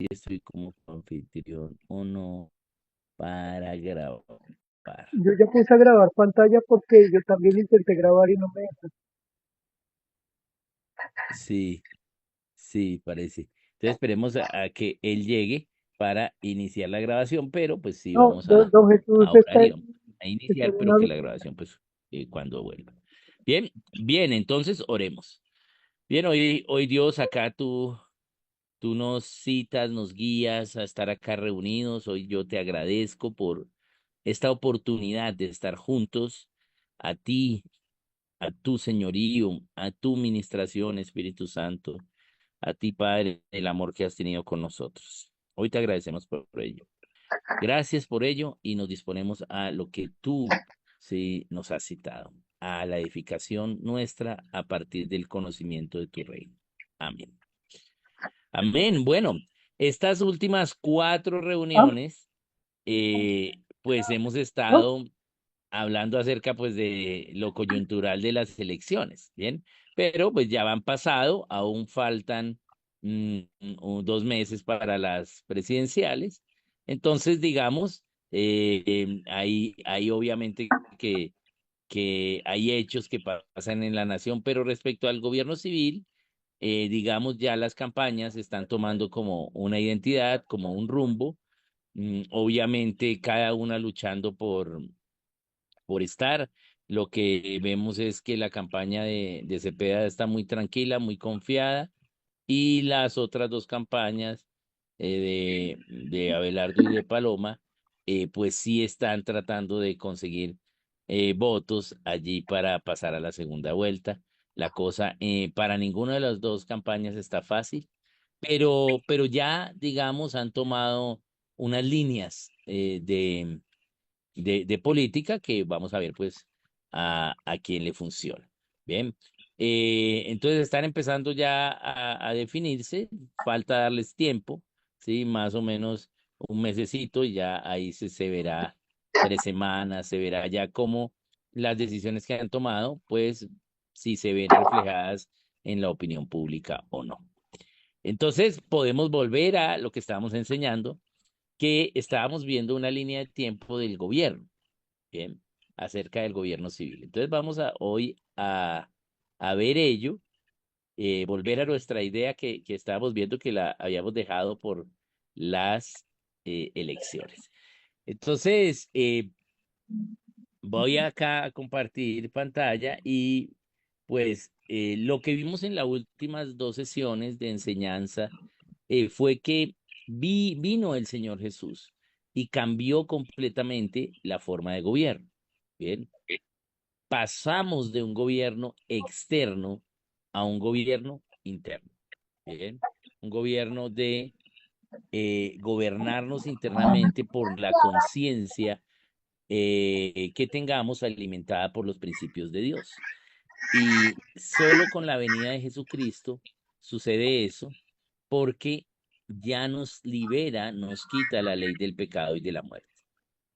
si estoy como anfitrión o no para grabar. Yo ya puse a grabar pantalla porque yo también intenté grabar y no me deja. Sí, sí, parece. Entonces esperemos a que él llegue para iniciar la grabación, pero pues sí No, vamos don Jesús a está, orar y vamos a está iniciar, en pero una que la grabación pues cuando vuelva. Bien, bien, entonces oremos. Bien, hoy Dios, acá tú nos citas, nos guías a estar acá reunidos. Hoy yo te agradezco por esta oportunidad de estar juntos, a ti, a tu señorío, a tu ministración, Espíritu Santo, a ti, Padre, el amor que has tenido con nosotros. Hoy te agradecemos por ello. Gracias por ello y nos disponemos a lo que tú sí nos has citado, a la edificación nuestra a partir del conocimiento de tu reino. Amén. Amén. Bueno, estas últimas 4 reuniones, pues hemos ¿no? estado hablando acerca pues de lo coyuntural de las elecciones, ¿bien? Pero pues ya van pasado, aún faltan 2 meses para las presidenciales. Entonces, digamos, hay obviamente que hay hechos que pasan en la nación, pero respecto al gobierno civil, digamos, ya las campañas están tomando como una identidad, como un rumbo, obviamente cada una luchando por estar. Lo que vemos es que la campaña de Cepeda está muy tranquila, muy confiada, y las otras 2 campañas de Abelardo y de Paloma, pues sí están tratando de conseguir votos allí para pasar a la segunda vuelta. La cosa para ninguna de las 2 campañas está fácil, pero ya, digamos, han tomado unas líneas de política que vamos a ver pues a quién le funciona. Bien, entonces están empezando ya a definirse, falta darles tiempo, ¿sí? Más o menos un mesecito y ya ahí se verá 3 semanas, se verá ya cómo las decisiones que han tomado, pues si se ven reflejadas en la opinión pública o no. Entonces podemos volver a lo que estábamos enseñando, que estábamos viendo una línea de tiempo del gobierno. Bien, acerca del gobierno civil. Entonces vamos hoy a ver ello, volver a nuestra idea que estábamos viendo que la habíamos dejado por las elecciones. Entonces, voy acá a compartir pantalla y pues lo que vimos en las últimas 2 sesiones de enseñanza fue que vino el Señor Jesús y cambió completamente la forma de gobierno. Bien, pasamos de un gobierno externo a un gobierno interno. Bien, un gobierno de gobernarnos internamente por la conciencia que tengamos alimentada por los principios de Dios. Y solo con la venida de Jesucristo sucede eso, porque ya nos libera, nos quita la ley del pecado y de la muerte.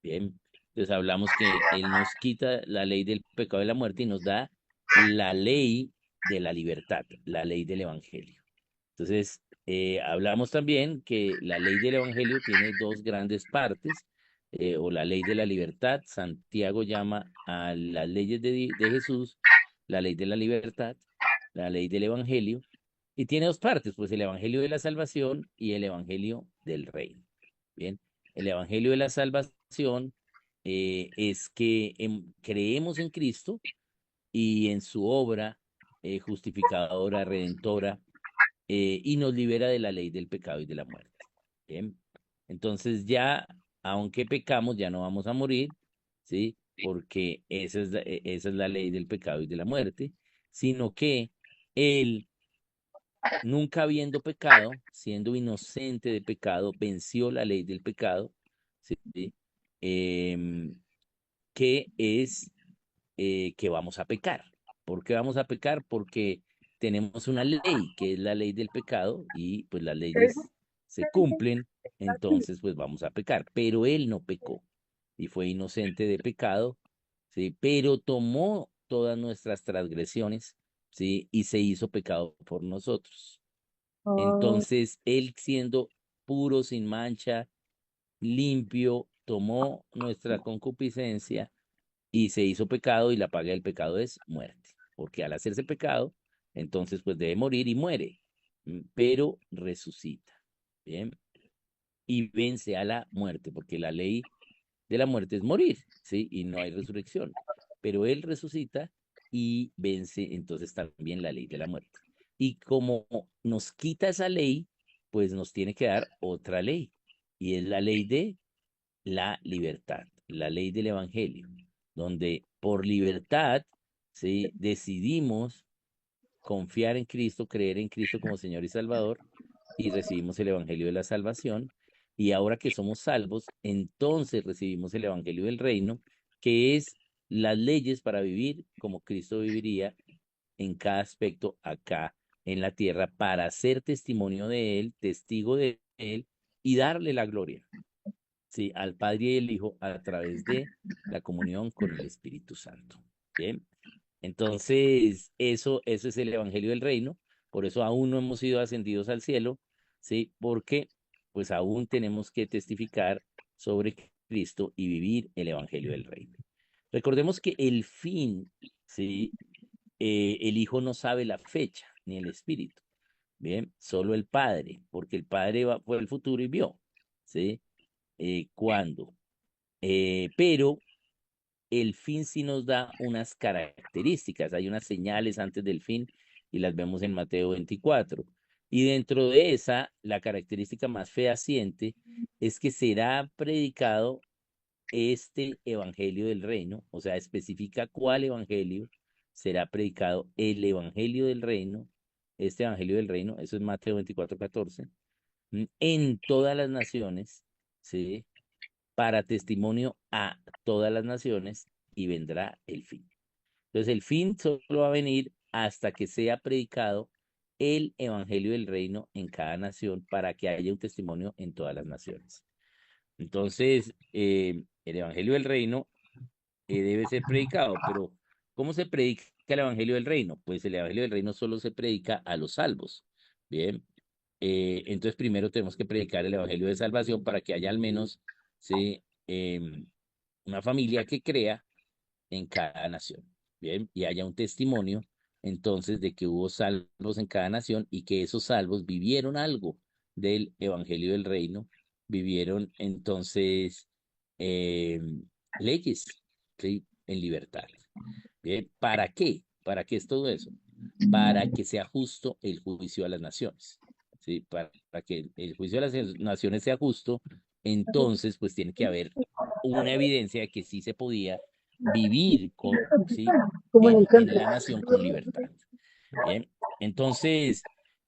Bien, entonces hablamos que Él nos quita la ley del pecado y la muerte y nos da la ley de la libertad, la ley del Evangelio. Entonces, hablamos también que la ley del Evangelio tiene 2 grandes partes, o la ley de la libertad. Santiago llama a las leyes de Jesús la ley de la libertad, la ley del Evangelio, y tiene 2 partes, pues el Evangelio de la salvación y el Evangelio del reino. Bien, el Evangelio de la salvación es que creemos en Cristo y en su obra justificadora, redentora, y nos libera de la ley del pecado y de la muerte. Bien, entonces ya, aunque pecamos, ya no vamos a morir, ¿sí? Porque esa es la ley del pecado y de la muerte, sino que Él, nunca habiendo pecado, siendo inocente de pecado, venció la ley del pecado, ¿sí? Em, que es que vamos a pecar. ¿Por qué vamos a pecar? Porque tenemos una ley, que es la ley del pecado, y pues las leyes se cumplen, entonces pues vamos a pecar. Pero él no pecó y fue inocente de pecado, ¿sí? Pero tomó todas nuestras transgresiones, ¿sí? Y se hizo pecado por nosotros. Ah, Entonces, él siendo puro, sin mancha, limpio, tomó nuestra concupiscencia y se hizo pecado y la paga del pecado es muerte. Porque al hacerse pecado, entonces pues debe morir y muere, pero resucita. Bien, y vence a la muerte, porque la ley de la muerte es morir, ¿sí? Y no hay resurrección. Pero Él resucita y vence entonces también la ley de la muerte. Y como nos quita esa ley, pues nos tiene que dar otra ley. Y es la ley de la libertad, la ley del Evangelio, donde por libertad, ¿sí? Decidimos confiar en Cristo, creer en Cristo como Señor y Salvador, y recibimos el Evangelio de la salvación. Y ahora que somos salvos, entonces recibimos el Evangelio del reino, que es las leyes para vivir como Cristo viviría en cada aspecto acá en la tierra, para ser testimonio de Él, testigo de Él y darle la gloria, ¿sí? Al Padre y el Hijo a través de la comunión con el Espíritu Santo. Bien. Entonces, eso es el Evangelio del Reino. Por eso aún no hemos sido ascendidos al cielo, ¿sí? Porque pues aún tenemos que testificar sobre Cristo y vivir el Evangelio del Reino. Recordemos que el fin, ¿sí? El Hijo no sabe la fecha, ni el Espíritu, ¿bien? Solo el Padre, porque el Padre fue al futuro y vio, ¿sí? ¿Cuándo? Pero el fin sí nos da unas características, hay unas señales antes del fin y las vemos en Mateo 24. Y dentro de esa, la característica más fehaciente es que será predicado este evangelio del reino, o sea, especifica cuál evangelio será predicado, el evangelio del reino, este evangelio del reino, eso es Mateo 24:14, en todas las naciones, ¿sí? Para testimonio a todas las naciones y vendrá el fin. Entonces el fin solo va a venir hasta que sea predicado el evangelio del reino en cada nación para que haya un testimonio en todas las naciones. Entonces, el evangelio del reino debe ser predicado, pero ¿cómo se predica el evangelio del reino? Pues el evangelio del reino solo se predica a los salvos. Bien, entonces primero tenemos que predicar el evangelio de salvación para que haya al menos, ¿sí? Una familia que crea en cada nación, ¿bien? Y haya un testimonio entonces de que hubo salvos en cada nación y que esos salvos vivieron algo del evangelio del reino, vivieron entonces eh, leyes, ¿sí? En libertad. ¿Bien? ¿Para qué? ¿Para qué es todo eso? Para que sea justo el juicio a las naciones, ¿sí? Para que el juicio a las naciones sea justo, entonces pues tiene que haber una evidencia de que sí se podía vivir ¿sí? Como en el En centro. la nación con libertad. Bien, entonces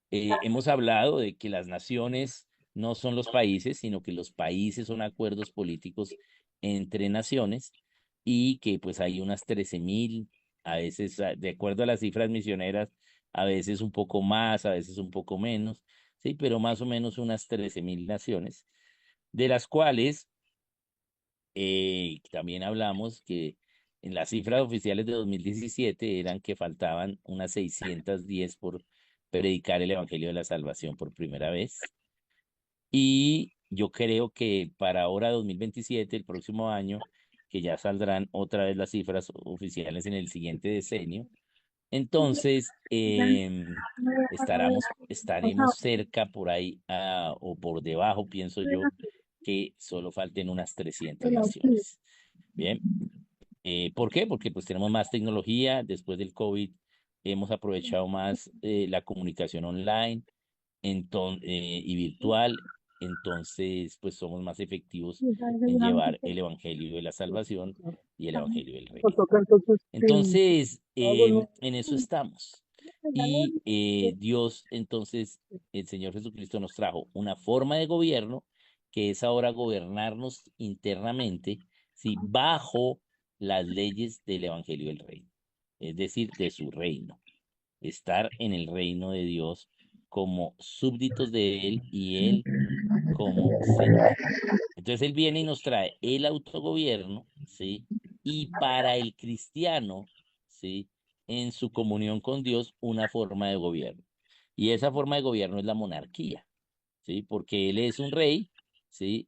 hemos hablado de que las naciones no son los países, sino que los países son acuerdos políticos entre naciones y que pues hay unas 13.000, a veces, de acuerdo a las cifras misioneras, a veces un poco más, a veces un poco menos, sí, pero más o menos unas 13.000 naciones, de las cuales también hablamos que en las cifras oficiales de 2017 eran que faltaban unas 610 por predicar el Evangelio de la Salvación por primera vez. Y yo creo que para ahora 2027, el próximo año, que ya saldrán otra vez las cifras oficiales en el siguiente decenio, entonces estaremos cerca por ahí o por debajo, pienso yo, que solo falten unas 300 naciones. Bien, ¿por qué? Porque pues tenemos más tecnología, después del COVID hemos aprovechado más la comunicación online y virtual, entonces pues somos más efectivos en llevar el evangelio de la salvación y el evangelio del Nos reino. toca entonces Entonces, volver. en eso estamos. Y Dios, entonces, el Señor Jesucristo nos trajo una forma de gobierno que es ahora gobernarnos internamente, ¿sí? Bajo las leyes del Evangelio del Reino, es decir, de su reino, estar en el reino de Dios como súbditos de Él y Él como Señor. Entonces Él viene y nos trae el autogobierno, ¿sí? Y para el cristiano, ¿sí? En su comunión con Dios, una forma de gobierno. Y esa forma de gobierno es la monarquía, ¿sí? Porque él es un rey, ¿sí?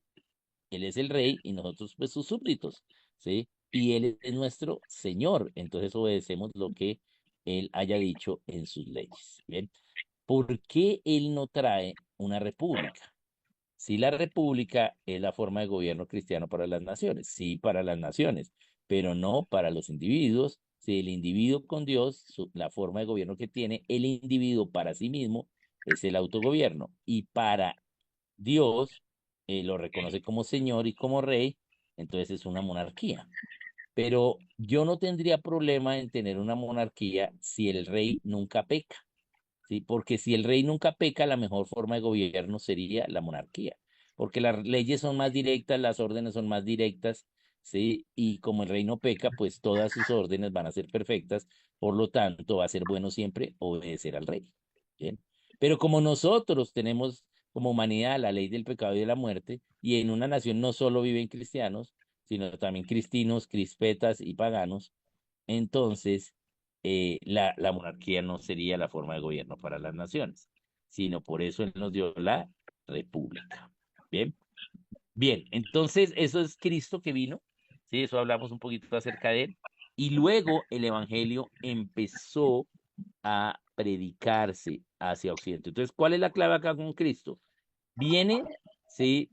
Él es el rey y nosotros pues sus súbditos, ¿sí? Y él es nuestro Señor, entonces obedecemos lo que él haya dicho en sus leyes, ¿bien? ¿Por qué él no trae una república? Si la república es la forma de gobierno cristiano para las naciones, sí para las naciones, pero no para los individuos. Si el individuo con Dios, la forma de gobierno que tiene el individuo para sí mismo es el autogobierno y para Dios lo reconoce como Señor y como Rey, entonces es una monarquía. Pero yo no tendría problema en tener una monarquía si el rey nunca peca. ¿Sí? Porque si el rey nunca peca, la mejor forma de gobierno sería la monarquía, porque las leyes son más directas, las órdenes son más directas, ¿sí? Y como el rey no peca, pues todas sus órdenes van a ser perfectas, por lo tanto va a ser bueno siempre obedecer al rey, ¿bien? Pero como nosotros tenemos como humanidad la ley del pecado y de la muerte, y en una nación no solo viven cristianos, sino también cristinos, crispetas y paganos, entonces la monarquía no sería la forma de gobierno para las naciones, sino por eso él nos dio la república. Bien, bien, entonces eso es Cristo que vino, sí, eso hablamos un poquito acerca de él, y luego el evangelio empezó a predicarse hacia Occidente. Entonces, ¿cuál es la clave acá con Cristo? Viene, sí,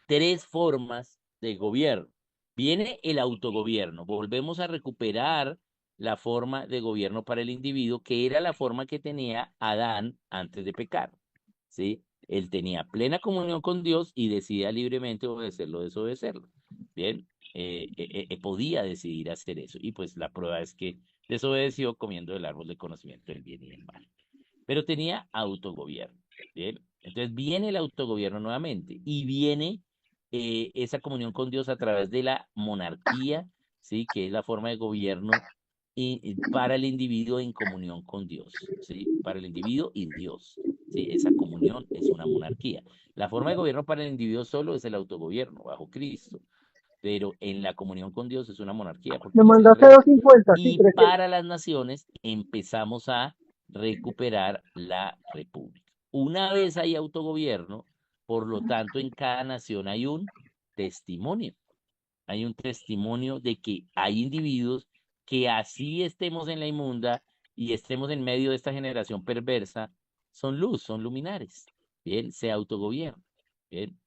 tres formas de gobierno. Viene el autogobierno. Volvemos a recuperar la forma de gobierno para el individuo, que era la forma que tenía Adán antes de pecar. ¿Sí? Él tenía plena comunión con Dios y decidía libremente obedecerlo o desobedecerlo. Bien, podía decidir hacer eso. Y pues la prueba es que desobedeció comiendo el árbol del conocimiento del bien y del mal. Pero tenía autogobierno. Bien, entonces viene el autogobierno nuevamente y viene esa comunión con Dios a través de la monarquía, ¿sí? Que es la forma de gobierno para el individuo en comunión con Dios, ¿sí? Para el individuo y Dios, ¿sí? Esa comunión es una monarquía. La forma de gobierno para el individuo solo es el autogobierno bajo Cristo, pero en la comunión con Dios es una monarquía porque Me Él es el mandaste rey. 250, sí, Y 300. para las naciones empezamos a recuperar la república. Una vez hay autogobierno, por lo tanto, en cada nación hay un testimonio. Hay un testimonio de que hay individuos que así estemos en la inmunda y estemos en medio de esta generación perversa, son luz, son luminares. Bien, se autogobiernan. Bien,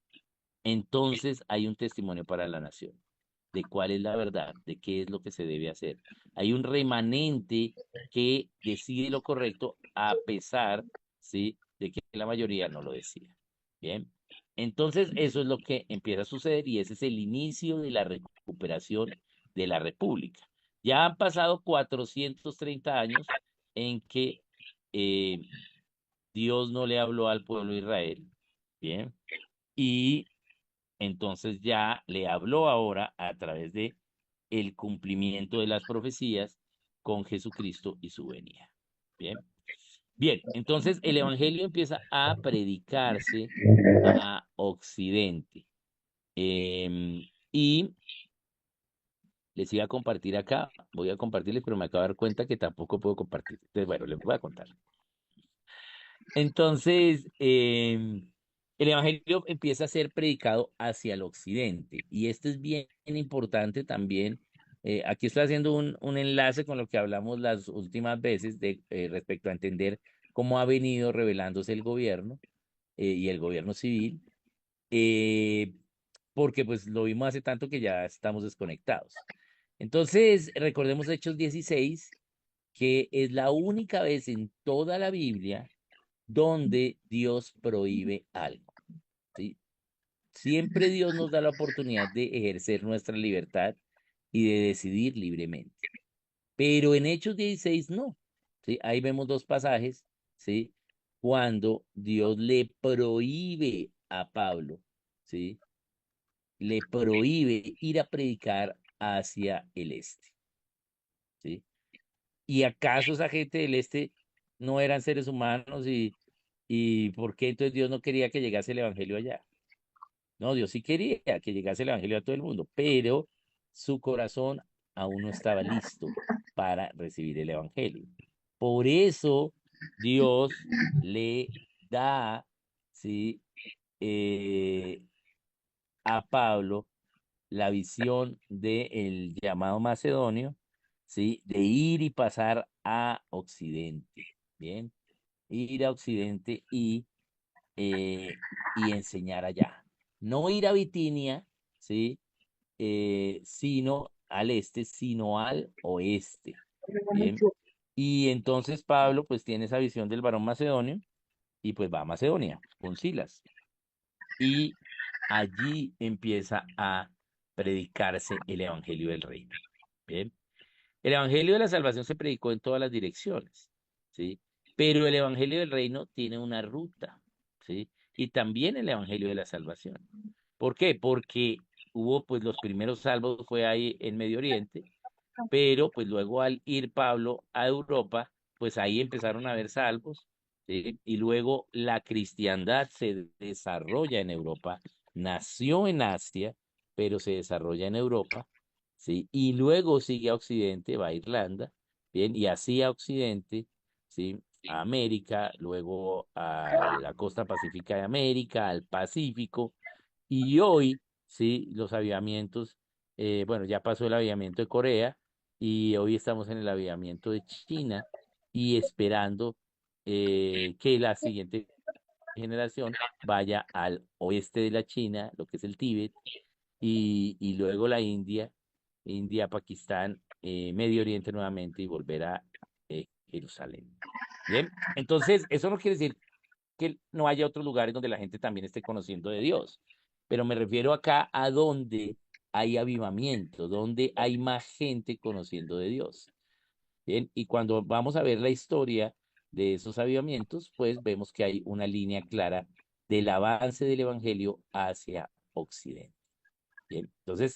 entonces hay un testimonio para la nación de cuál es la verdad, de qué es lo que se debe hacer. Hay un remanente que decide lo correcto a pesar, ¿sí?, de que la mayoría no lo decida. Bien, entonces eso es lo que empieza a suceder y ese es el inicio de la recuperación de la República. Ya han pasado 430 años en que eh, Dios no le habló al pueblo de Israel, bien, y entonces ya le habló ahora a través de el cumplimiento de las profecías con Jesucristo y su venida. Bien, bien, entonces el evangelio empieza a predicarse a Occidente. Y les iba a compartir acá, voy a compartirles, pero me acabo de dar cuenta que tampoco puedo compartir. Entonces, bueno, les voy a contar. Entonces, el evangelio empieza a ser predicado hacia el occidente y esto es bien importante también. Aquí estoy haciendo un enlace con lo que hablamos las últimas veces de, respecto a entender cómo ha venido revelándose el gobierno y el gobierno civil, eh, porque pues lo vimos hace tanto que ya estamos desconectados. Entonces, recordemos Hechos 16, que es la única vez en toda la Biblia donde Dios prohíbe algo, ¿sí? Siempre Dios nos da la oportunidad de ejercer nuestra libertad y de decidir libremente. Pero en Hechos 16 no, ¿sí? Ahí vemos dos pasajes, ¿sí? Cuando Dios le prohíbe a Pablo, ¿sí? Le prohíbe ir a predicar hacia el este, ¿sí? ¿Y acaso esa gente del este no eran seres humanos y por qué entonces Dios no quería que llegase el evangelio allá? No, Dios sí quería que llegase el evangelio a todo el mundo, pero su corazón aún no estaba listo para recibir el evangelio. Por eso Dios le da, ¿sí? eh, a Pablo la visión del llamado macedonio, ¿sí? De ir y pasar a Occidente, ¿bien? Ir a Occidente eh, y enseñar allá. No ir a Bitinia, ¿sí? Sino al este, sino al oeste, ¿bien? Y entonces Pablo pues tiene esa visión del varón macedonio y pues va a Macedonia con Silas. Y allí empieza a predicarse el evangelio del reino. Bien. El evangelio de la salvación se predicó en todas las direcciones, ¿sí? Pero el evangelio del reino tiene una ruta, ¿sí? Y también el evangelio de la salvación. ¿Por qué? Porque hubo, pues, los primeros salvos fue ahí en Medio Oriente, pero pues luego al ir Pablo a Europa, pues ahí empezaron a haber salvos, ¿sí? Y luego la cristiandad se desarrolla en Europa, nació en Asia, pero se desarrolla en Europa, ¿sí? Y luego sigue a Occidente, va a Irlanda, ¿bien? Y así a Occidente, ¿sí? A América, luego a la costa pacífica de América, al Pacífico, y hoy, ¿sí? Los avivamientos, bueno, ya pasó el avivamiento de Corea, y hoy estamos en el avivamiento de China y esperando que la siguiente generación vaya al oeste de la China, lo que es el Tíbet, y luego la India, India, Pakistán, Medio Oriente nuevamente y volver a Jerusalén. Bien, entonces eso no quiere decir que no haya otros lugares donde la gente también esté conociendo de Dios, pero me refiero acá a donde hay avivamiento, donde hay más gente conociendo de Dios. Bien, y cuando vamos a ver la historia de esos avivamientos, pues vemos que hay una línea clara del avance del evangelio hacia Occidente. Bien, entonces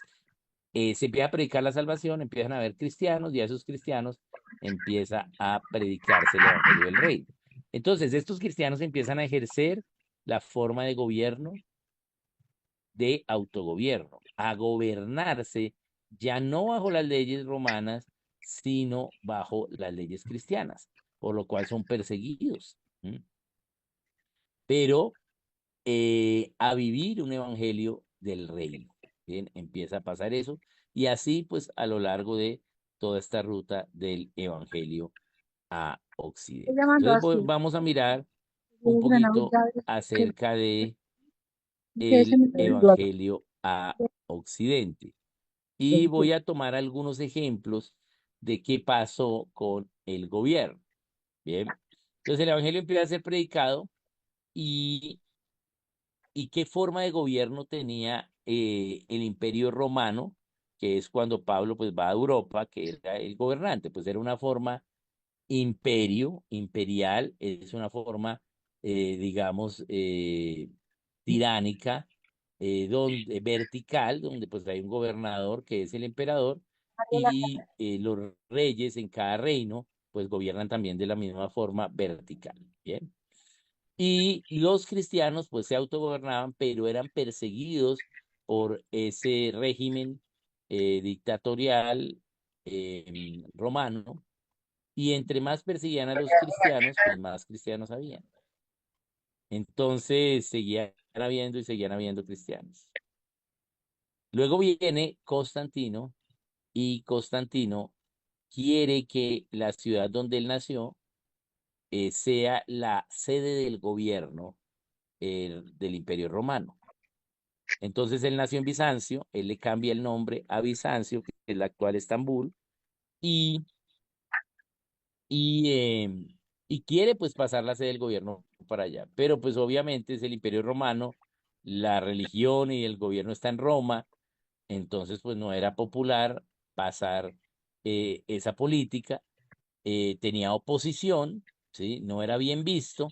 se empieza a predicar la salvación, empiezan a haber cristianos y a esos cristianos empieza a predicarse el evangelio del reino. Entonces, estos cristianos empiezan a ejercer la forma de gobierno de autogobierno, a gobernarse ya no bajo las leyes romanas, sino bajo las leyes cristianas, por lo cual son perseguidos. ¿M? Pero a vivir un evangelio del reino. Bien, empieza a pasar eso y así pues a lo largo de toda esta ruta del evangelio a Estoy Occidente. llamando Entonces así. vamos a mirar un Es una poquito Navidad acerca de que se el me evangelio a Occidente y voy a tomar algunos ejemplos de qué pasó con el gobierno. Bien, entonces el evangelio empieza a ser predicado y qué forma de gobierno tenía el Imperio Romano, que es cuando Pablo pues va a Europa, que era el gobernante, pues era una forma imperio, imperial, es una forma, digamos, tiránica, donde, vertical, donde pues hay un gobernador que es el emperador y los reyes en cada reino pues gobiernan también de la misma forma vertical, ¿bien? Y los cristianos pues se autogobernaban, pero eran perseguidos por ese régimen dictatorial romano. Y entre más perseguían a los cristianos, pues más cristianos habían. Entonces seguían habiendo y seguían habiendo cristianos. Luego viene Constantino y Constantino quiere que la ciudad donde él nació sea la sede del gobierno del Imperio Romano. Entonces él nació en Bizancio, él le cambia el nombre a Bizancio, que es la actual Estambul, y, y, y quiere pues pasar la sede del gobierno para allá. Pero pues obviamente es el Imperio Romano, la religión y el gobierno está en Roma, entonces pues no era popular pasar esa política, tenía oposición, ¿sí? No era bien visto,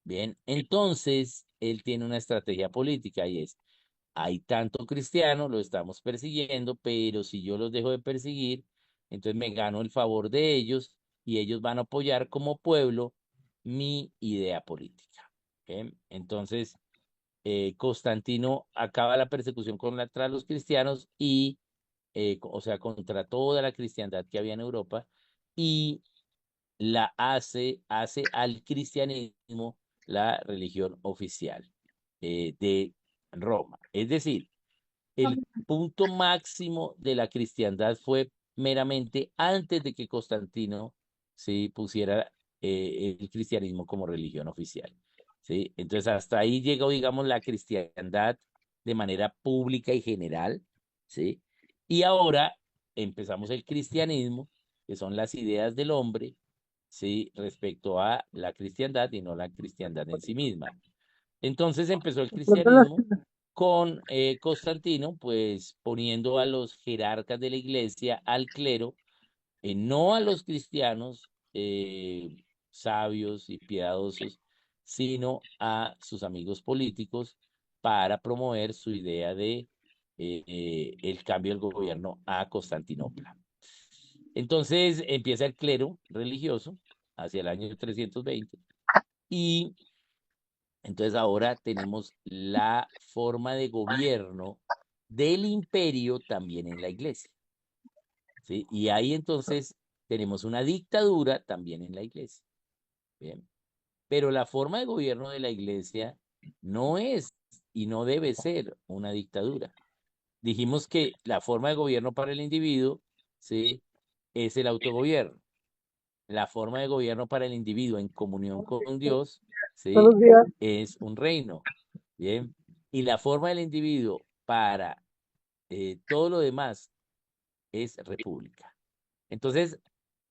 bien, entonces él tiene una estrategia política y es hay tanto cristiano, lo estamos persiguiendo, pero si yo los dejo de perseguir, entonces me gano el favor de ellos y ellos van a apoyar como pueblo mi idea política. ¿Ok? Entonces, Constantino acaba la persecución contra los cristianos y, o sea, contra toda la cristiandad que había en Europa y hace al cristianismo la religión oficial de Roma. Es decir, el punto máximo de la cristiandad fue meramente antes de que Constantino sí pusiera el cristianismo como religión oficial. ¿Sí? Entonces, hasta ahí llegó, digamos, la cristiandad de manera pública y general. ¿Sí? Y ahora empezamos el cristianismo, que son las ideas del hombre, ¿sí? Respecto a la cristiandad y no la cristiandad en sí misma. Entonces empezó el De pronto las, cristianismo con Constantino, pues poniendo a los jerarcas de la iglesia, al clero, no a los cristianos sabios y piadosos, sino a sus amigos políticos para promover su idea de el cambio del gobierno a Constantinopla. Entonces empieza el clero religioso hacia el año 320 y entonces ahora tenemos la forma de gobierno del imperio también en la iglesia, ¿sí? Y ahí entonces tenemos una dictadura también en la iglesia, ¿bien? Pero la forma de gobierno de la iglesia no es y no debe ser una dictadura. Dijimos que la forma de gobierno para el individuo, ¿sí? Es el autogobierno. La forma de gobierno para el individuo en comunión con Dios, ¿sí? buenos días. Es un reino. Bien. Y la forma del individuo para todo lo demás es república. Entonces,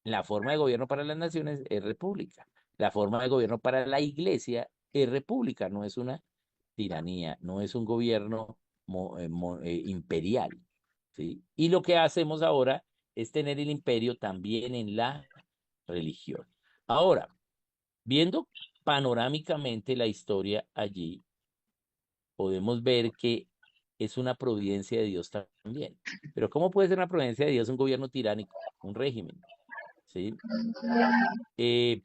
la forma de gobierno para las naciones es república. La forma de gobierno para la iglesia es república, no es una tiranía, no es un gobierno imperial. ¿Sí? Y lo que hacemos ahora es tener el imperio también en la religión. Ahora, viendo panorámicamente la historia allí, podemos ver que es una providencia de Dios también. Pero ¿cómo puede ser una providencia de Dios un gobierno tiránico, un régimen? ¿Sí?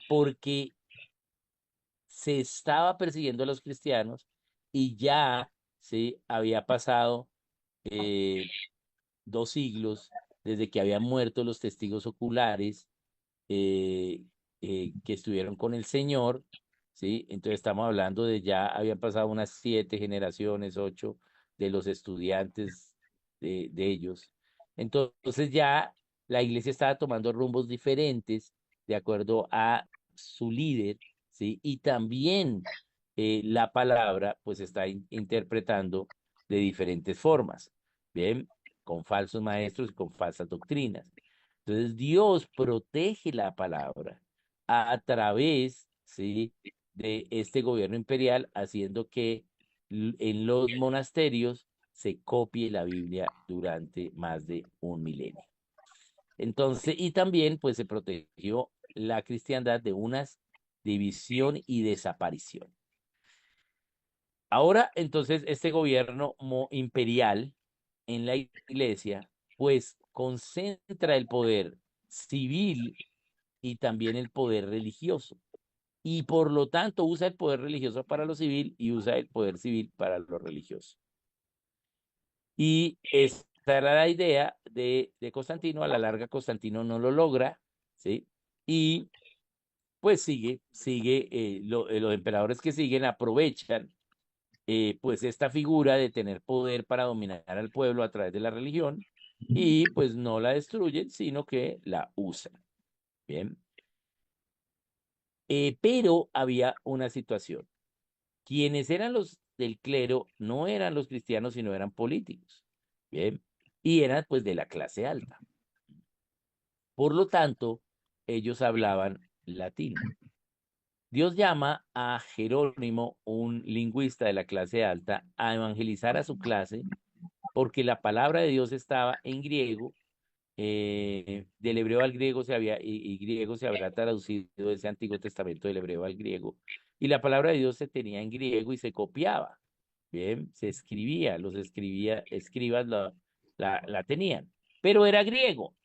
Porque se estaba persiguiendo a los cristianos y ya ¿sí? Había pasado eh, 2 siglos desde que habían muerto los testigos oculares eh, que estuvieron con el Señor, ¿sí? Entonces estamos hablando de ya habían pasado unas 7 generaciones, 8 de los estudiantes de ellos. Entonces ya la iglesia estaba tomando rumbos diferentes de acuerdo a su líder, ¿sí? Y también la palabra pues está interpretando de diferentes formas, ¿bien? Con falsos maestros y con falsas doctrinas. Entonces Dios protege la palabra a través, ¿sí? de este gobierno imperial, haciendo que en los monasterios se copie la Biblia durante más de un milenio. Entonces, y también pues se protegió la cristiandad de una división y desaparición. Ahora, entonces, este gobierno imperial en la iglesia, pues concentra el poder civil y también el poder religioso. Y por lo tanto usa el poder religioso para lo civil y usa el poder civil para lo religioso. Y esta era la idea de Constantino. A la larga, Constantino no lo logra, ¿sí? Y pues sigue, los emperadores que siguen aprovechan pues esta figura de tener poder para dominar al pueblo a través de la religión y pues no la destruyen, sino que la usan. Bien. Pero había una situación. Quienes eran los del clero no eran los cristianos, sino eran políticos. Bien. Y eran pues de la clase alta. Por lo tanto, ellos hablaban latín. Dios llama a Jerónimo, un lingüista de la clase alta, a evangelizar a su clase porque la palabra de Dios estaba en griego, del hebreo al griego y griego se habrá traducido ese Antiguo Testamento del hebreo al griego, y la palabra de Dios se tenía en griego y se copiaba, bien, se escribía, escribas la tenían, pero era griego,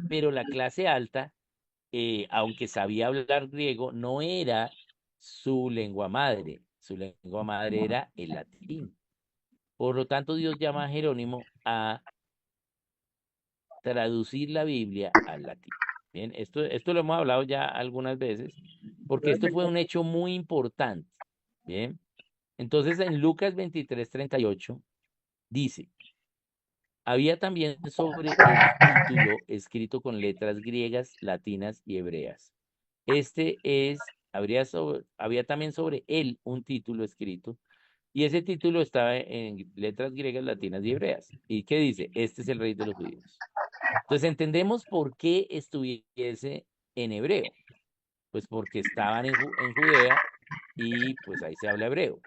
pero la clase alta, aunque sabía hablar griego, no era su lengua madre era el latín. Por lo tanto, Dios llama a Jerónimo a traducir la Biblia al latín. Bien, esto lo hemos hablado ya algunas veces, porque esto fue un hecho muy importante. Bien. Entonces en Lucas 23:38 dice, había también sobre el título escrito con letras griegas, latinas y hebreas. Había también sobre él un título escrito, y ese título estaba en letras griegas, latinas y hebreas. ¿Y qué dice? Este es el rey de los judíos. Entonces entendemos por qué estuviese en hebreo, pues porque estaban en Judea y pues ahí se habla hebreo.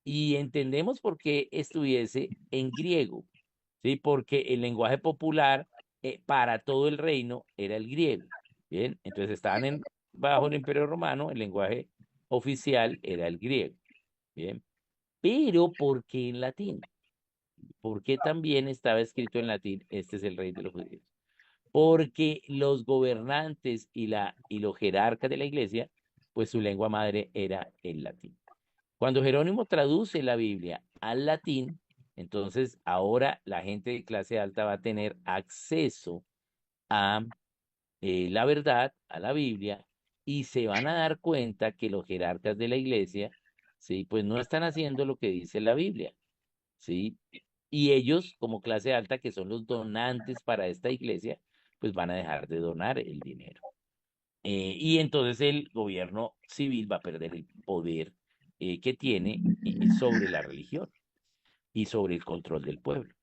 Y entendemos por qué estuviese en griego, ¿sí? Porque el lenguaje popular para todo el reino era el griego, ¿bien? Entonces estaban bajo el Imperio Romano, el lenguaje oficial era el griego, ¿bien? Pero ¿por qué en latín? ¿Por qué también estaba escrito en latín, este es el rey de los judíos? Porque los gobernantes y los jerarcas de la iglesia, pues su lengua madre era el latín. Cuando Jerónimo traduce la Biblia al latín, entonces ahora la gente de clase alta va a tener acceso a la verdad, a la Biblia, y se van a dar cuenta que los jerarcas de la iglesia, sí, pues no están haciendo lo que dice la Biblia, sí, y ellos como clase alta, que son los donantes para esta iglesia, pues van a dejar de donar el dinero. Y entonces el gobierno civil va a perder el poder que tiene sobre la religión y sobre el control del pueblo.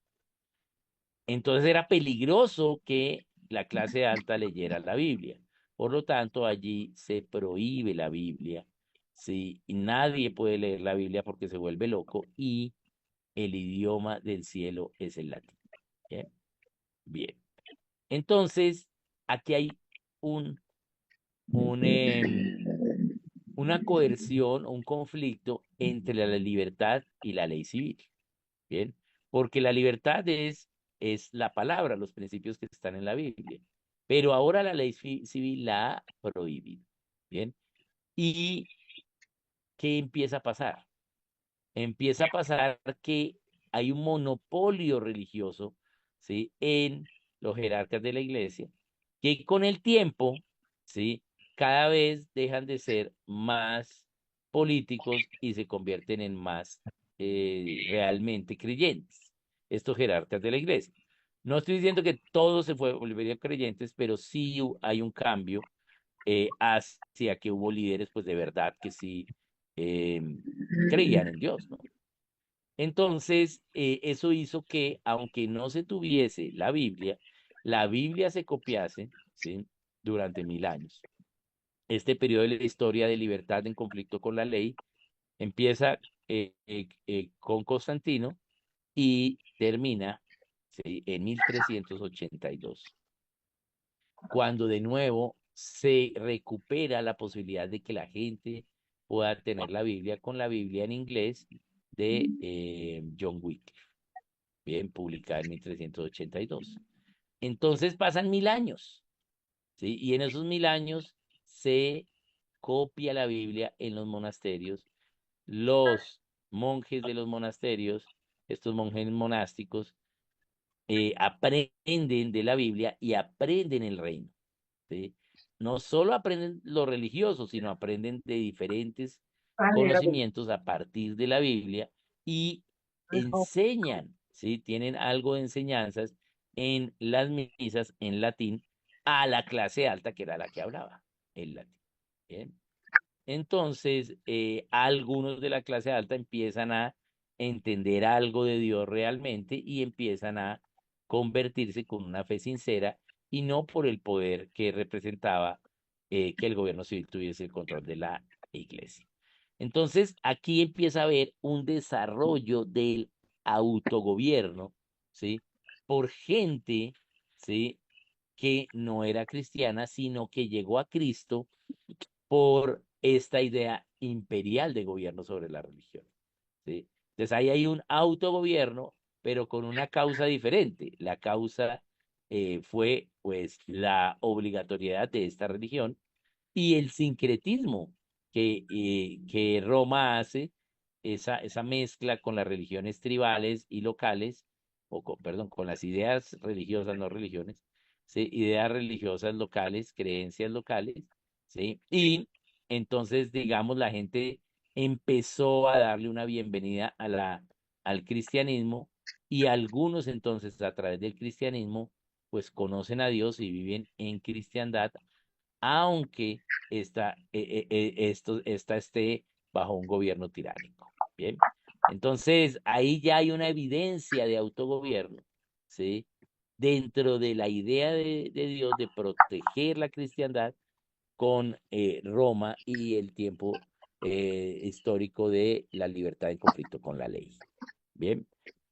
Entonces era peligroso que la clase alta leyera la Biblia. Por lo tanto, allí se prohíbe la Biblia. ¿Sí? Y nadie puede leer la Biblia porque se vuelve loco y el idioma del cielo es el latín. Bien. Bien. Entonces, aquí hay un, un, em, una coerción, un conflicto entre la libertad y la ley civil. Bien, porque la libertad es la palabra, los principios que están en la Biblia. Pero ahora la ley civil la ha prohibido. Bien, ¿y qué empieza a pasar? Empieza a pasar que hay un monopolio religioso, ¿sí? En los jerarcas de la iglesia, que con el tiempo, ¿sí? Cada vez dejan de ser más políticos y se convierten en más realmente creyentes, estos jerarcas de la iglesia. No estoy diciendo que todos volverían creyentes, pero sí hay un cambio hacia que hubo líderes, pues de verdad que sí eh, creían en Dios, ¿no? Entonces, eso hizo que, aunque no se tuviese la Biblia se copiase, ¿sí? Durante 1000 años. Este periodo de la historia de libertad en conflicto con la ley empieza con Constantino y termina, ¿sí? En 1382, cuando de nuevo se recupera la posibilidad de que la gente pueda tener la Biblia con la Biblia en inglés de John Wycliffe, bien, publicada en 1382. Entonces pasan 1000 años, ¿sí? Y en esos 1000 años se copia la Biblia en los monasterios. Los monjes de los monasterios, estos monjes monásticos, aprenden de la Biblia y aprenden el reino, ¿sí? No solo aprenden lo religioso, sino aprenden de diferentes Ah, negra, conocimientos a partir de la Biblia y mejor. enseñan, ¿sí? Tienen algo de enseñanzas en las misas en latín a la clase alta, que era la que hablaba el latín. Bien. Entonces, algunos de la clase alta empiezan a entender algo de Dios realmente y empiezan a convertirse con una fe sincera y no por el poder que representaba que el gobierno civil tuviese el control de la iglesia. Entonces, aquí empieza a haber un desarrollo del autogobierno, ¿sí? Por gente, ¿sí? Que no era cristiana, sino que llegó a Cristo por esta idea imperial de gobierno sobre la religión, ¿sí? Entonces ahí hay un autogobierno, pero con una causa diferente. La causa fue pues la obligatoriedad de esta religión y el sincretismo que Roma hace, esa mezcla con las religiones tribales y locales, perdón, con las ideas religiosas, no religiones, ¿sí? Ideas religiosas locales, creencias locales, ¿sí? Y entonces, digamos, la gente empezó a darle una bienvenida al cristianismo, y algunos entonces a través del cristianismo pues conocen a Dios y viven en cristiandad, aunque esta esté bajo un gobierno tiránico. Bien, entonces ahí ya hay una evidencia de autogobierno, ¿sí? Dentro de la idea de Dios de proteger la cristiandad con Roma y el tiempo histórico de la libertad en conflicto con la ley. Bien,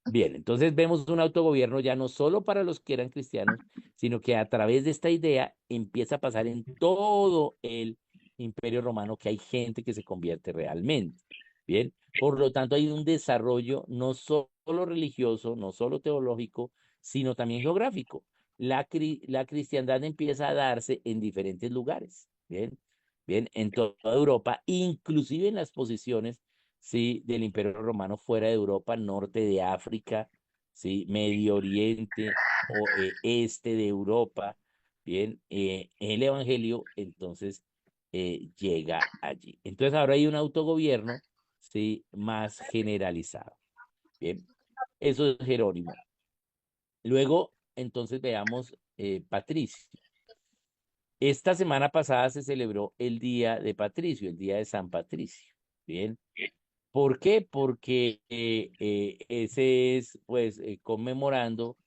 bien, entonces vemos un autogobierno ya no solo para los que eran cristianos, sino que a través de esta idea empieza a pasar en todo el Imperio Romano que hay gente que se convierte realmente. Bien, por lo tanto hay un desarrollo no solo religioso, no solo teológico, sino también geográfico. La cristiandad empieza a darse en diferentes lugares. Bien, bien, en toda Europa, inclusive en las posiciones, sí, del Imperio Romano fuera de Europa, norte de África, sí, Medio Oriente o este de Europa. Bien, el Evangelio entonces llega allí. Entonces ahora hay un autogobierno, sí, más generalizado. Bien, eso es Jerónimo. Luego, entonces veamos Patricio. Esta semana pasada se celebró el Día de Patricio, el Día de San Patricio. Bien. ¿Por qué? Porque ese es, pues, conmemorando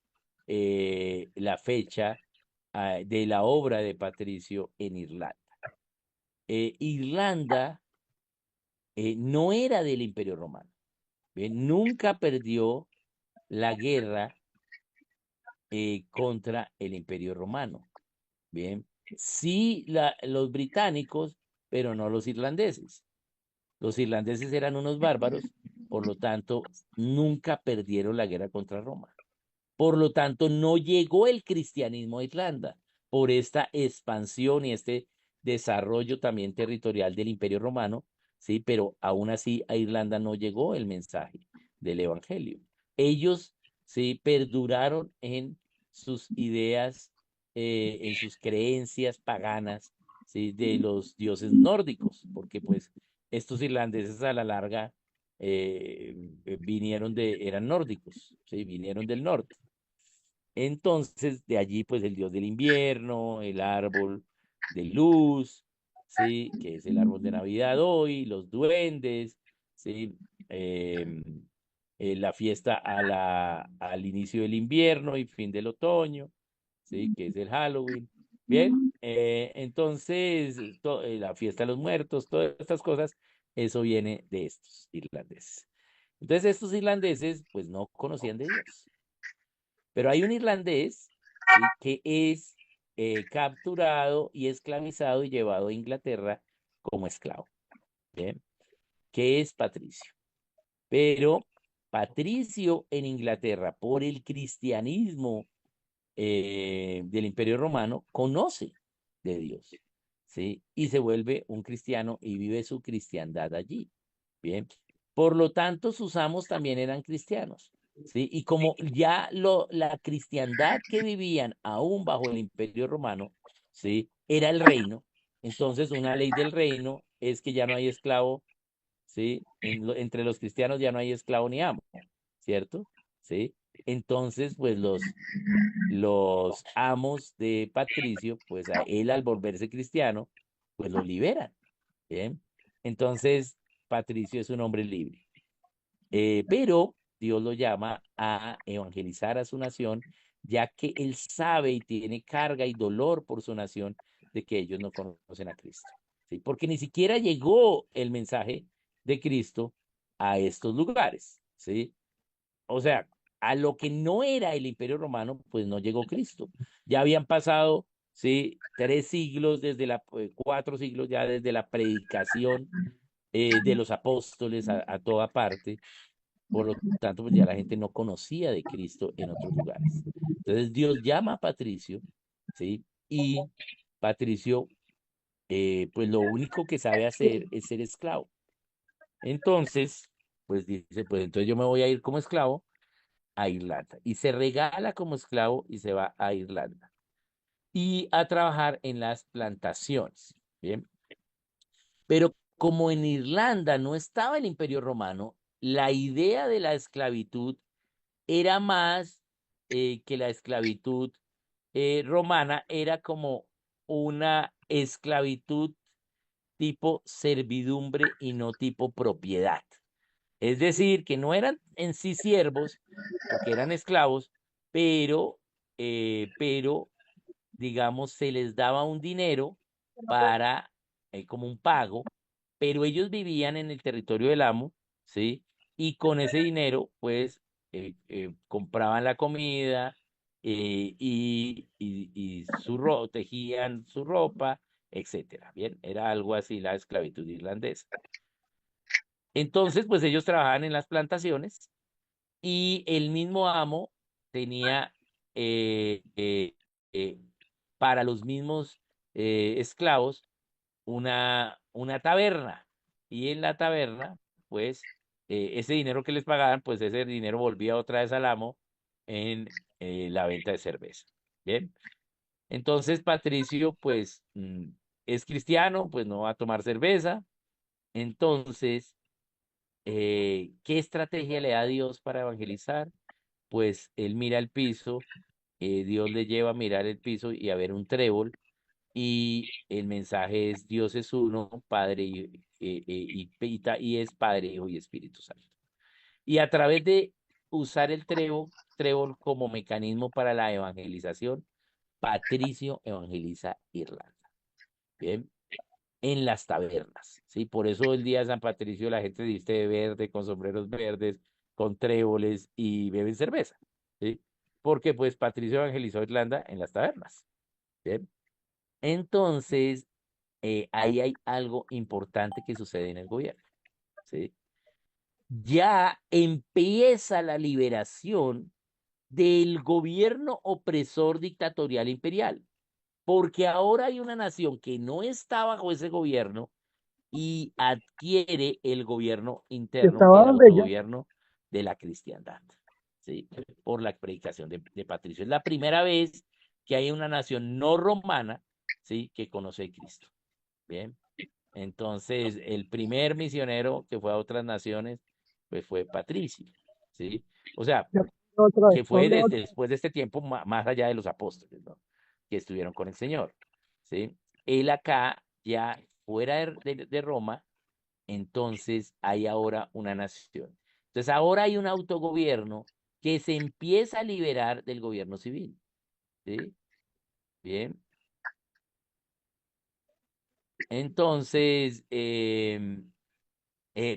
la fecha de la obra de Patricio en Irlanda. Irlanda no era del Imperio Romano. ¿Bien? Nunca perdió la guerra contra el Imperio Romano. Bien, sí los británicos, pero no los irlandeses. Los irlandeses eran unos bárbaros, por lo tanto, nunca perdieron la guerra contra Roma. Por lo tanto, no llegó el cristianismo a Irlanda por esta expansión y este desarrollo también territorial del Imperio Romano, sí, pero aún así a Irlanda no llegó el mensaje del Evangelio. Ellos, sí, perduraron en sus ideas, en sus creencias paganas, sí, de los dioses nórdicos, porque pues estos irlandeses a la larga eran nórdicos, sí, vinieron del norte. Entonces, de allí, pues el dios del invierno, el árbol de luz, ¿sí? Que es el árbol de Navidad hoy, los duendes, ¿sí? Em, la fiesta al inicio del invierno y fin del otoño, ¿sí? Que es el Halloween. Bien, entonces, la fiesta de los muertos, todas estas cosas, eso viene de estos irlandeses. Entonces, estos irlandeses, pues no conocían de Dios. Pero hay un irlandés, ¿sí? Que es capturado y esclavizado y llevado a Inglaterra como esclavo, ¿bien? Que es Patricio. Pero Patricio en Inglaterra, por el cristianismo del Imperio Romano, conoce de Dios, ¿sí? Y se vuelve un cristiano y vive su cristiandad allí, ¿bien? Por lo tanto, sus amos también eran cristianos, ¿sí? Y como ya la cristiandad que vivían aún bajo el Imperio Romano, ¿sí? Era el reino, entonces una ley del reino es que ya no hay esclavo, ¿sí? Entre los cristianos ya no hay esclavo ni amo, ¿cierto? ¿Sí? Entonces, pues los amos de Patricio, pues a él al volverse cristiano, pues lo liberan, ¿bien? Entonces, Patricio es un hombre libre. Pero Dios lo llama a evangelizar a su nación, ya que él sabe y tiene carga y dolor por su nación de que ellos no conocen a Cristo, ¿sí? Porque ni siquiera llegó el mensaje de Cristo a estos lugares, ¿sí? O sea, a lo que no era el Imperio Romano, pues no llegó Cristo. Ya habían pasado, sí, 3 siglos, 4 siglos ya desde la predicación de los apóstoles a toda parte. Por lo tanto, pues ya la gente no conocía de Cristo en otros lugares. Entonces Dios llama a Patricio, ¿sí? Y Patricio, pues lo único que sabe hacer es ser esclavo. Entonces, pues dice, pues entonces yo me voy a ir como esclavo a Irlanda. Y se regala como esclavo y se va a Irlanda. Y a trabajar en las plantaciones. Bien. Pero como en Irlanda no estaba el Imperio Romano, la idea de la esclavitud era más que la esclavitud romana, era como una esclavitud tipo servidumbre y no tipo propiedad. Es decir, que no eran en sí siervos, porque eran esclavos, pero digamos, se les daba un dinero para, como un pago, pero ellos vivían en el territorio del amo, ¿sí? Y con ese dinero, pues, compraban la comida y tejían su ropa, etcétera. Bien, era algo así la esclavitud irlandesa. Entonces, pues ellos trabajaban en las plantaciones y el mismo amo tenía eh, eh, eh, para los mismos esclavos una taberna. Y en la taberna, pues, ese dinero que les pagaban, pues ese dinero volvía otra vez al amo en la venta de cerveza. Bien. Entonces, Patricio, pues, es cristiano, pues no va a tomar cerveza. Entonces, ¿qué estrategia le da Dios para evangelizar? Pues él mira el piso, Dios le lleva a mirar el piso y a ver un trébol, y el mensaje es Dios es uno, Padre y es Padre, Hijo y Espíritu Santo. Y a través de usar el trébol como mecanismo para la evangelización, Patricio evangeliza Irlanda. Bien, en las tabernas, ¿sí? Por eso el día de San Patricio la gente viste de verde, con sombreros verdes, con tréboles y beben cerveza, ¿sí? Porque pues Patricio evangelizó Irlanda en las tabernas, ¿bien? Entonces, ahí hay algo importante que sucede en el gobierno, ¿sí? Ya empieza la liberación del gobierno opresor dictatorial imperial, porque ahora hay una nación que no está bajo ese gobierno y adquiere el gobierno interno, Estaba el donde ya, autogobierno de la cristiandad, ¿sí? Por la predicación de Patricio. Es la primera vez que hay una nación no romana, ¿sí? Que conoce a Cristo. Bien. Entonces, el primer misionero que fue a otras naciones, pues fue Patricio, ¿sí? O sea, ya otra vez. que ¿Para fue dónde va? después de este tiempo, más allá de los apóstoles, ¿no? Que estuvieron con el Señor, ¿sí? Él acá, ya fuera de Roma, entonces hay ahora una nación. Entonces ahora hay un autogobierno que se empieza a liberar del gobierno civil, ¿sí? Bien. Entonces,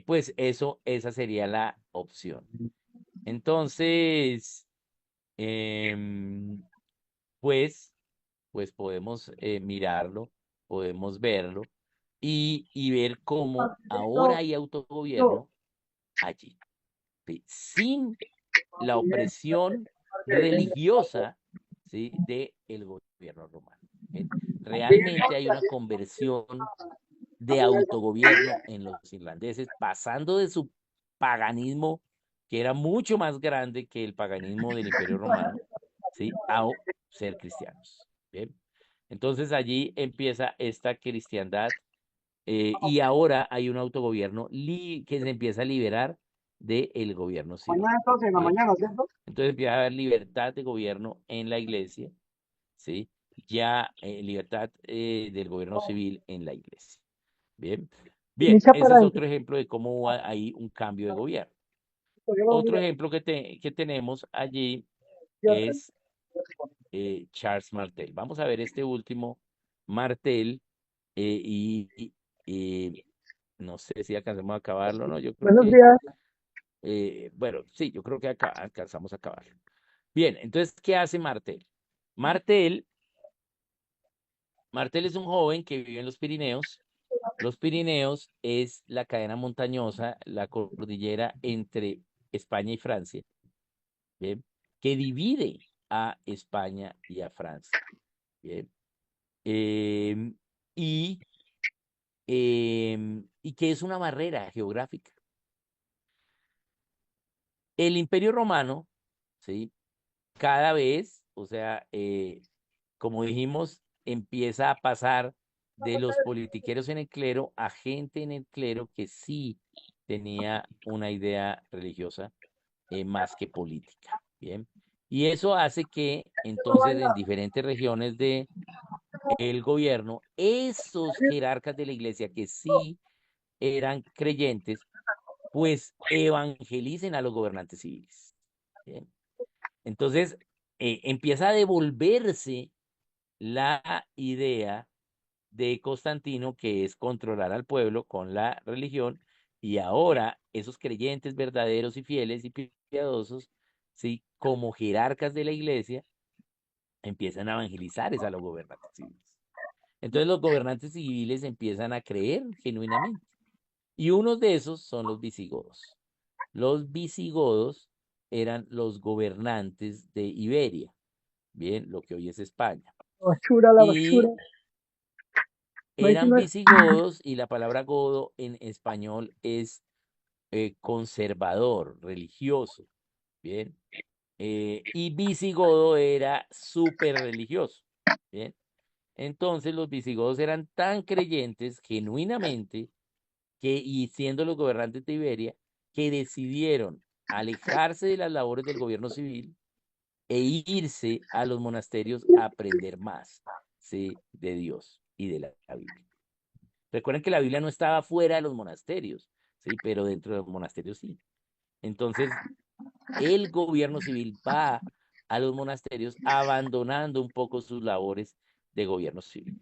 pues esa sería la opción. Entonces, em, pues, pues podemos mirarlo, podemos verlo y ver cómo ahora hay autogobierno allí, ¿sí? Sin la opresión religiosa, ¿sí? del gobierno romano. ¿Bien? Realmente hay una conversión de autogobierno en los irlandeses, pasando de su paganismo, que era mucho más grande que el paganismo del Imperio Romano, ¿sí? A ser cristianos. ¿Bien? Entonces allí empieza esta cristiandad y ahora hay un autogobierno que se empieza a liberar del gobierno civil. Mañana entonces, en la ¿Bien? mañana, ¿cierto? Entonces empieza a haber libertad de gobierno en la iglesia, ¿sí? Ya libertad del gobierno civil en la iglesia. Bien, bien, Inicia ese para es dentro. otro ejemplo de cómo hay un cambio de gobierno. Yo lo voy a Otro mirar. ejemplo que tenemos allí Ya, es Charles Martel. Vamos a ver este último, Martel, y no sé si alcanzamos a acabarlo o no, yo creo buenos que, días. bueno, sí, yo creo que alcanzamos a acabarlo. Bien, entonces, ¿qué hace Martel? Martel, Martel es un joven que vive en los Pirineos. Los Pirineos es la cadena montañosa, la cordillera entre España y Francia, ¿bien? Que divide a España y a Francia, ¿bien? Em, y, y que es una barrera geográfica. El Imperio Romano, ¿sí? Cada vez, o sea, como dijimos, empieza a pasar. de los politiqueros en el clero a gente en el clero que sí tenía una idea religiosa más que política. Bien. Y eso hace que entonces en diferentes regiones de el gobierno, esos jerarcas de la iglesia que sí eran creyentes, pues evangelicen a los gobernantes civiles. Bien. Entonces, empieza a devolverse la idea de Constantino, que es controlar al pueblo con la religión, y ahora esos creyentes verdaderos y fieles y piadosos, ¿sí? Como jerarcas de la iglesia, empiezan a evangelizar a los gobernantes civiles. Entonces los gobernantes civiles empiezan a creer genuinamente. Y unos de esos son los visigodos. Los visigodos eran los gobernantes de Iberia, bien, lo que hoy es España. La basura. Y eran Máxima, visigodos y la palabra godo en español es conservador, religioso, bien. Y visigodo era súper religioso, bien. Entonces los visigodos eran tan creyentes genuinamente que, y siendo los gobernantes de Iberia, que decidieron alejarse de las labores del gobierno civil e irse a los monasterios a aprender más, ¿sí? De Dios y de la Biblia. Recuerden que la Biblia no estaba fuera de los monasterios, ¿sí? Pero dentro de los monasterios sí. Entonces, el gobierno civil va a los monasterios abandonando un poco sus labores de gobierno civil.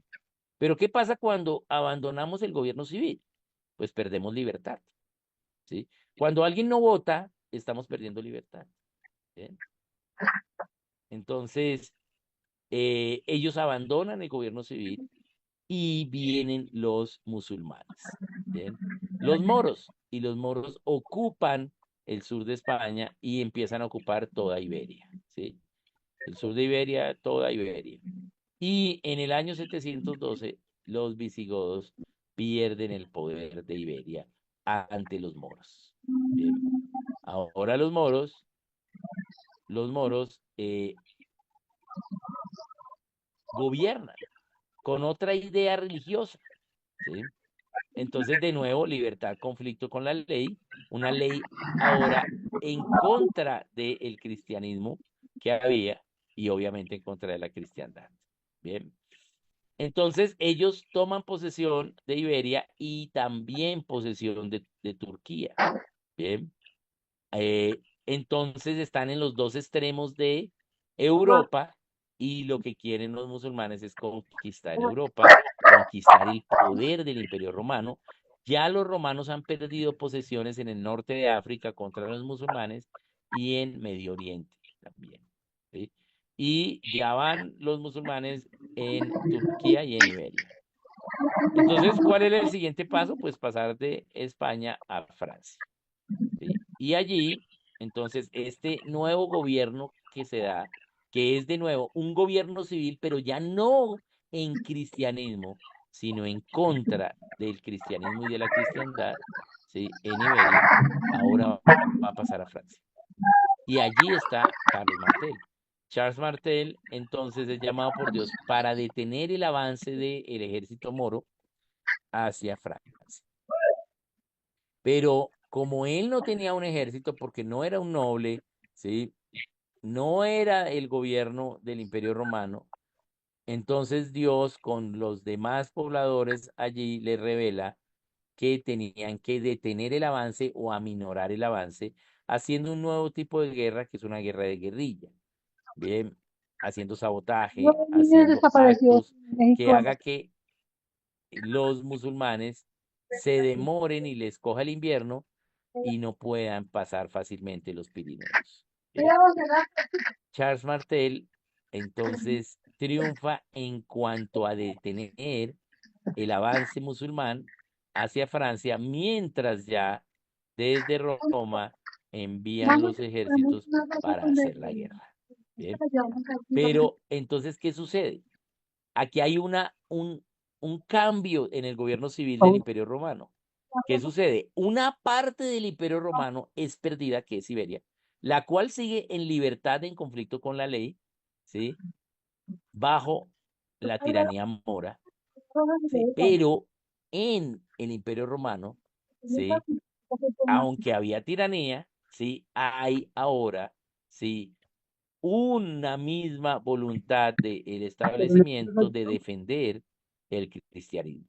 Pero ¿qué pasa cuando abandonamos el gobierno civil? Pues perdemos libertad, ¿sí? Cuando alguien no vota, estamos perdiendo libertad. ¿Bien? Entonces, ellos abandonan el gobierno civil y vienen los musulmanes. ¿Bien? Los moros ocupan el sur de España y empiezan a ocupar toda Iberia, ¿sí? El sur de Iberia, toda Iberia. Y en el año 712, los visigodos pierden el poder de Iberia ante los moros. Bien. Ahora los moros gobiernan con otra idea religiosa, ¿sí? Entonces, de nuevo, libertad, conflicto con la ley, una ley ahora en contra del cristianismo que había y obviamente en contra de la cristiandad. Bien. Entonces, ellos toman posesión de Iberia y también posesión de Turquía. Bien. Entonces están en los dos extremos de Europa y lo que quieren los musulmanes es conquistar Europa, conquistar el poder del Imperio Romano. Ya los romanos han perdido posesiones en el norte de África contra los musulmanes y en Medio Oriente también. ¿Sí? Y ya van los musulmanes en Turquía y en Iberia. Entonces, ¿cuál era el siguiente paso? Pues pasar de España a Francia. ¿Sí? Y allí, entonces, este nuevo gobierno que se da, que es de nuevo un gobierno civil, pero ya no en cristianismo, sino en contra del cristianismo y de la cristiandad, ¿sí? En Iberia, ahora va a pasar a Francia. Y allí está Carlos Martel. Charles Martel, entonces, es llamado por Dios para detener el avance del ejército moro hacia Francia. Pero como él no tenía un ejército, porque no era un noble, ¿sí? No era el gobierno del Imperio Romano, entonces Dios con los demás pobladores allí le revela que tenían que detener el avance o aminorar el avance, haciendo un nuevo tipo de guerra, que es una guerra de guerrilla, ¿bien? Haciendo no, sabotaje, el niño haciendo desapareció actos en que México. haga que los musulmanes se demoren y les coja el invierno y no puedan pasar fácilmente los Pirineos. Bien. Charles Martel entonces triunfa en cuanto a detener el avance musulmán hacia Francia, mientras ya desde Roma envían los ejércitos para hacer la guerra. Bien. Pero entonces, ¿qué sucede? Aquí hay un cambio en el gobierno civil del Imperio Romano. ¿Qué sucede? Una parte del Imperio Romano es perdida, que es Iberia, la cual sigue en libertad en conflicto con la ley, ¿sí? Bajo la tiranía mora. ¿sí? Pero en el Imperio Romano, ¿sí? Aunque había tiranía, ¿sí? Hay ahora, ¿sí? Una misma voluntad del establecimiento de defender el cristianismo.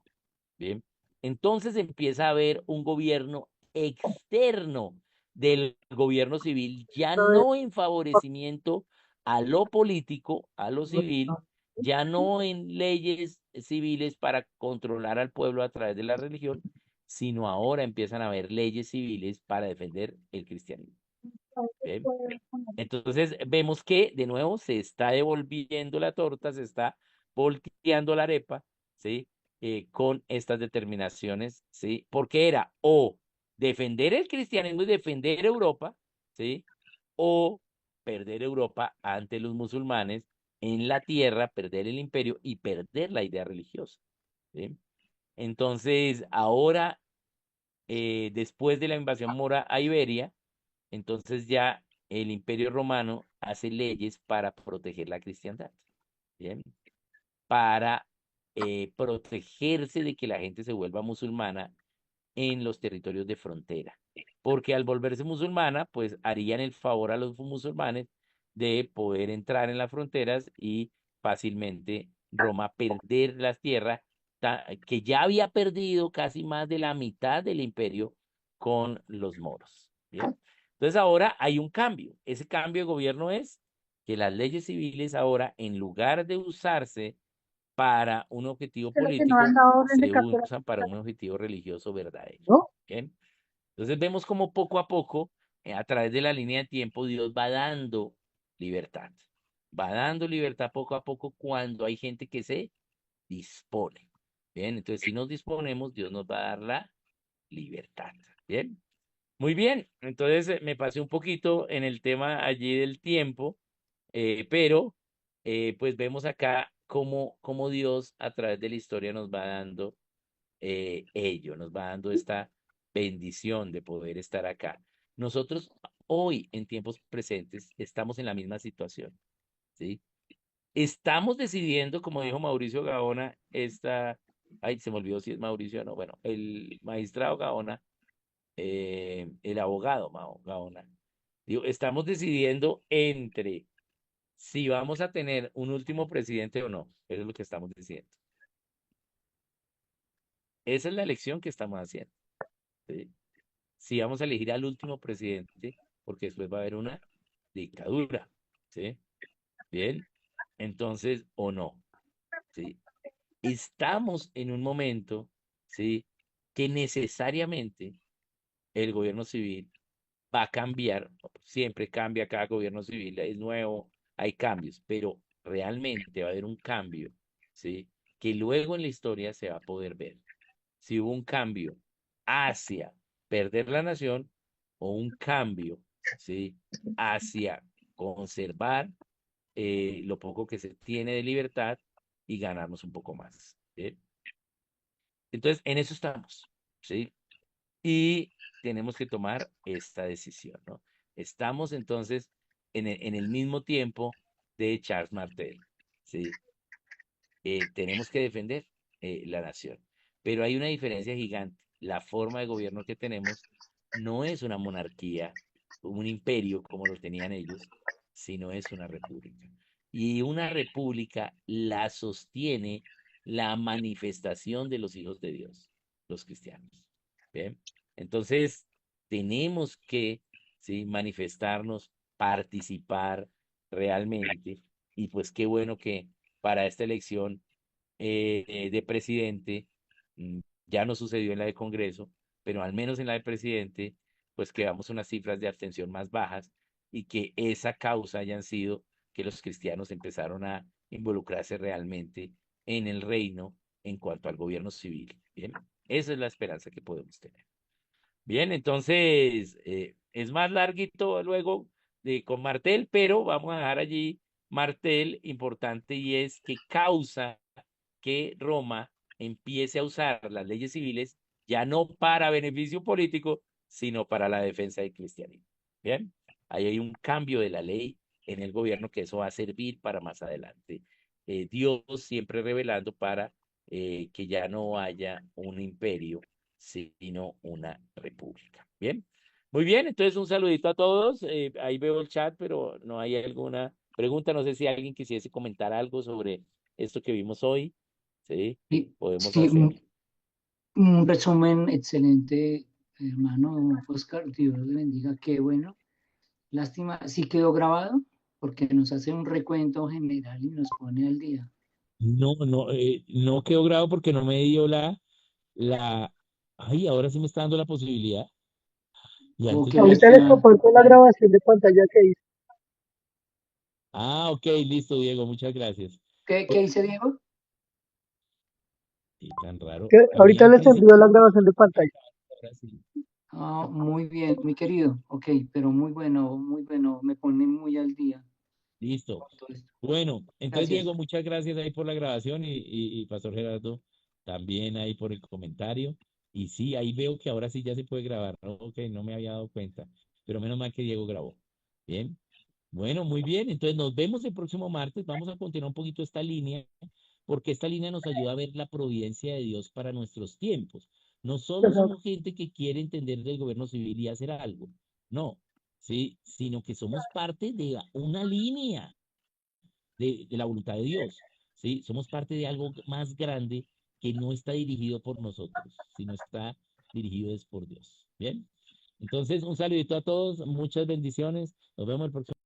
Bien. Entonces empieza a haber un gobierno externo del gobierno civil, ya no en favorecimiento a lo político, a lo civil, ya no en leyes civiles para controlar al pueblo a través de la religión, sino ahora empiezan a haber leyes civiles para defender el cristianismo. Bien. Entonces vemos que de nuevo se está devolviendo la torta, se está volteando la arepa, ¿sí? Con estas determinaciones, ¿sí? Porque era o defender el cristianismo y defender Europa, ¿sí? O perder Europa ante los musulmanes en la tierra, perder el imperio y perder la idea religiosa, ¿sí? Entonces, ahora, después de la invasión mora a Iberia, entonces ya el Imperio Romano hace leyes para proteger la cristiandad, ¿bien? Para protegerse de que la gente se vuelva musulmana en los territorios de frontera. Porque al volverse musulmana, pues harían el favor a los musulmanes de poder entrar en las fronteras y fácilmente Roma perder las tierras que ya había perdido casi más de la mitad del imperio con los moros. ¿Bien? Entonces ahora hay un cambio. Ese cambio de gobierno es que las leyes civiles ahora, en lugar de usarse para un objetivo político, se usan para un objetivo religioso verdadero. ¿Ok? Entonces vemos como poco a poco, a través de la línea de tiempo, Dios va dando libertad. Va dando libertad poco a poco cuando hay gente que se dispone. Bien, entonces si nos disponemos, Dios nos va a dar la libertad. Bien, muy bien. Entonces me pasé un poquito en el tema allí del tiempo, pero pues vemos acá cómo Dios a través de la historia nos va dando ello, nos va dando esta bendición de poder estar acá. Nosotros hoy, en tiempos presentes, estamos en la misma situación, ¿sí? Estamos decidiendo, como dijo Mauricio Gaona, ay, se me olvidó si es Mauricio o no, bueno, el magistrado Gaona, el abogado Gaona, digo, estamos decidiendo entre si vamos a tener un último presidente o no. Eso es lo que estamos diciendo. Esa es la elección que estamos haciendo, ¿sí? Si vamos a elegir al último presidente, porque después va a haber una dictadura, ¿sí? Bien, entonces, o no, ¿sí? Estamos en un momento, ¿sí? Que necesariamente el gobierno civil va a cambiar, siempre cambia cada gobierno civil, es nuevo, hay cambios, pero realmente va a haber un cambio, ¿sí? Que luego en la historia se va a poder ver si hubo un cambio hacia perder la nación o un cambio, ¿sí? Hacia conservar lo poco que se tiene de libertad y ganarnos un poco más, ¿sí? Entonces, en eso estamos, ¿sí? Y tenemos que tomar esta decisión, ¿no? Estamos entonces en el mismo tiempo de Charles Martel, ¿sí? Tenemos que defender la nación, pero hay una diferencia gigante. La forma de gobierno que tenemos no es una monarquía, un imperio como lo tenían ellos, sino es una república. Y una república la sostiene la manifestación de los hijos de Dios, los cristianos. ¿Bien? Entonces, tenemos que, ¿sí? Manifestarnos, participar realmente. Y pues qué bueno que para esta elección de presidente, ya no sucedió en la de Congreso, pero al menos en la de presidente, pues quedamos unas cifras de abstención más bajas y que esa causa hayan sido que los cristianos empezaron a involucrarse realmente en el reino en cuanto al gobierno civil. Bien, esa es la esperanza que podemos tener. Bien, entonces es más larguito luego con Martel, pero vamos a dejar allí Martel importante y es que causa que Roma empiece a usar las leyes civiles ya no para beneficio político, sino para la defensa del cristianismo. Bien, ahí hay un cambio de la ley en el gobierno que eso va a servir para más adelante. Dios siempre revelando para que ya no haya un imperio, sino una república. Bien, muy bien, entonces un saludito a todos. Ahí veo el chat, pero no hay alguna pregunta. No sé si alguien quisiese comentar algo sobre esto que vimos hoy. Sí, Sí, podemos sí, hacerlo. un resumen excelente, hermano Oscar. Dios le bendiga. Qué bueno. Lástima, sí quedó grabado porque nos hace un recuento general y nos pone al día. No quedó grabado porque no me dio la, ay, ahora sí me está dando la posibilidad. Y Oh, antes qué me Ahorita les decía, lástima. comparto la grabación de pantalla que hice. ok, listo, Diego, muchas gracias. ¿Qué dice Diego? Sí, tan raro. Que A mí ahorita al les principio, envío la grabación de pantalla. ahora sí. Ah, muy bien, muy querido. Ok, pero muy bueno, muy bueno. Me pone muy al día Listo. con todo esto. Bueno, entonces Gracias. Diego, muchas gracias ahí por la grabación y Pastor Gerardo también ahí por el comentario. Y sí, ahí veo que ahora sí ya se puede grabar, ¿no? Ok, no me había dado cuenta, pero menos mal que Diego grabó. Bien, bueno, muy bien. Entonces nos vemos el próximo martes. Vamos a continuar un poquito esta línea, porque esta línea nos ayuda a ver la providencia de Dios para nuestros tiempos. No solo Ajá. somos gente que quiere entender del gobierno civil y hacer algo, no, sí, sino que somos parte de una línea de la voluntad de Dios, ¿sí? Somos parte de algo más grande que no está dirigido por nosotros, sino está dirigido es por Dios. Bien, entonces un saludito a todos, muchas bendiciones, nos vemos el próximo.